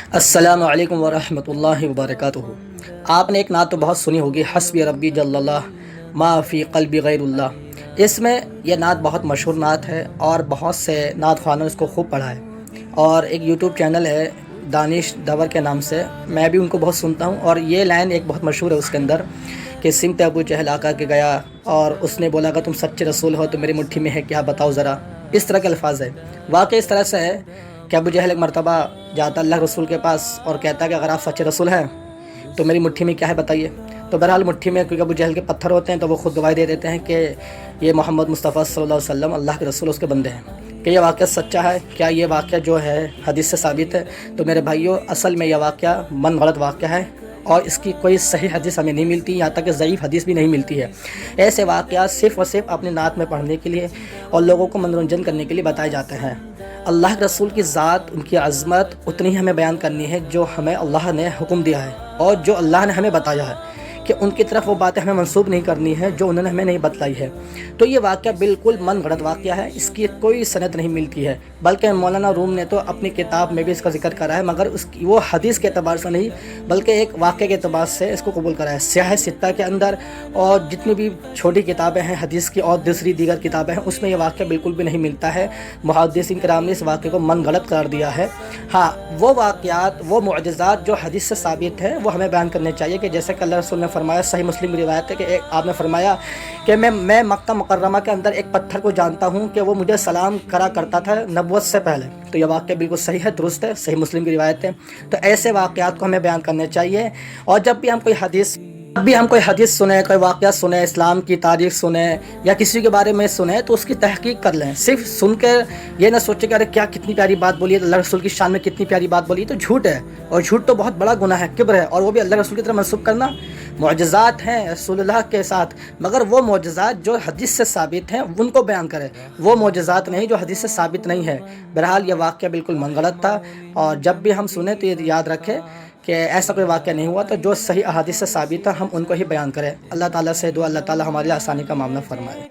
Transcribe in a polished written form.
السلام علیکم ورحمۃ اللہ وبرکاتہ۔ آپ نے ایک نعت تو بہت سنی ہوگی، حسبی ربی جل اللہ ما فی قلبی غیر اللہ۔ اس میں یہ نعت بہت مشہور نعت ہے اور بہت سے نعت خوانوں نے اس کو خوب پڑھا ہے، اور ایک یوٹیوب چینل ہے دانش دور کے نام سے، میں بھی ان کو بہت سنتا ہوں، اور یہ لائن ایک بہت مشہور ہے اس کے اندر کہ سمت ابو جہل آقا کے گیا اور اس نے بولا کہ تم سچے رسول ہو تو میری مٹھی میں ہے کیا بتاؤ ذرا، اس طرح کے الفاظ ہے۔ واقعی اس طرح سے ہے کہ ابو جہل ایک مرتبہ جاتا اللہ رسول کے پاس اور کہتا ہے کہ اگر آپ سچے رسول ہیں تو میری مٹھی میں کیا ہے بتائیے۔ تو بہرحال مٹھی میں کیونکہ ابو جہل کے پتھر ہوتے ہیں تو وہ خود گواہی دے دیتے ہیں کہ یہ محمد مصطفیٰ صلی اللہ علیہ وسلم اللہ کے رسول اس کے بندے ہیں، کہ یہ واقعہ سچا ہے، کیا یہ واقعہ جو ہے حدیث سے ثابت ہے۔ تو میرے بھائیوں، اصل میں یہ واقعہ من غلط واقعہ ہے اور اس کی کوئی صحیح حدیث ہمیں نہیں ملتی، یہاں تک کہ ضعیف حدیث بھی نہیں ملتی ہے۔ ایسے واقعات صرف اور صرف اپنے نعت میں پڑھنے کے لیے اور لوگوں کو منورنجن کرنے کے لیے بتائے جاتے ہیں۔ اللہ کے رسول کی ذات، ان کی عظمت اتنی ہی ہمیں بیان کرنی ہے جو ہمیں اللہ نے حکم دیا ہے اور جو اللہ نے ہمیں بتایا ہے، کہ ان کی طرف وہ باتیں ہمیں منسوب نہیں کرنی ہے جو انہوں نے ہمیں نہیں بتلائی ہے۔ تو یہ واقعہ بالکل من گھڑت واقعہ ہے، اس کی کوئی سند نہیں ملتی ہے، بلکہ مولانا روم نے تو اپنی کتاب میں بھی اس کا ذکر کرا ہے، مگر اس کی وہ حدیث کے اعتبار سے نہیں بلکہ ایک واقعے کے اعتبار سے اس کو قبول کرا ہے۔ سیاہ ستہ کے اندر اور جتنی بھی چھوٹی کتابیں ہیں حدیث کی اور دوسری دیگر کتابیں ہیں، اس میں یہ واقعہ بالکل بھی نہیں ملتا ہے۔ محدثین کرام نے اس واقعے کو من گھڑت قرار دیا ہے۔ ہاں، وہ واقعات، وہ معجزات جو حدیث سے ثابت ہیں وہ ہمیں بیان کرنے چاہیے، کہ جیسے کہ اللہ رسول نے فرمایا، صحیح مسلم کی روایت ہے کہ آپ نے فرمایا کہ میں مکہ مکرمہ کے اندر ایک پتھر کو جانتا ہوں کہ وہ مجھے سلام کرا کرتا تھا نبوت سے پہلے۔ تو یہ واقعہ بالکل صحیح ہے، درست ہے، صحیح مسلم کی روایت ہے۔ تو ایسے واقعات کو ہمیں بیان کرنے چاہیے، اور جب بھی ہم کوئی حدیث سنیں، کوئی واقعہ سنیں، اسلام کی تاریخ سنیں یا کسی کے بارے میں سنیں تو اس کی تحقیق کر لیں۔ صرف سن کے یہ نہ سوچیں کہ ارے کیا کتنی پیاری بات بولی ہے، اللہ رسول کی شان میں کتنی پیاری بات بولی ہے، تو جھوٹ ہے، اور جھوٹ تو بہت بڑا گناہ ہے، کبر ہے، اور وہ بھی اللہ رسول کی طرف منسوب کرنا۔ معجزات ہیں رسول اللہ کے ساتھ، مگر وہ معجزات جو حدیث سے ثابت ہیں ان کو بیان کریں، وہ معجزات نہیں جو حدیث سے ثابت نہیں ہے۔ بہرحال یہ واقعہ بالکل من گھڑت تھا، اور جب بھی ہم سنیں تو یہ یاد رکھیں کہ ایسا کوئی واقعہ نہیں ہوا، تو جو صحیح احادیث سے ثابت ہے ہم ان کو ہی بیان کریں۔ اللہ تعالیٰ سے دعا، اللہ تعالیٰ ہماری آسانی کا معاملہ فرمائے۔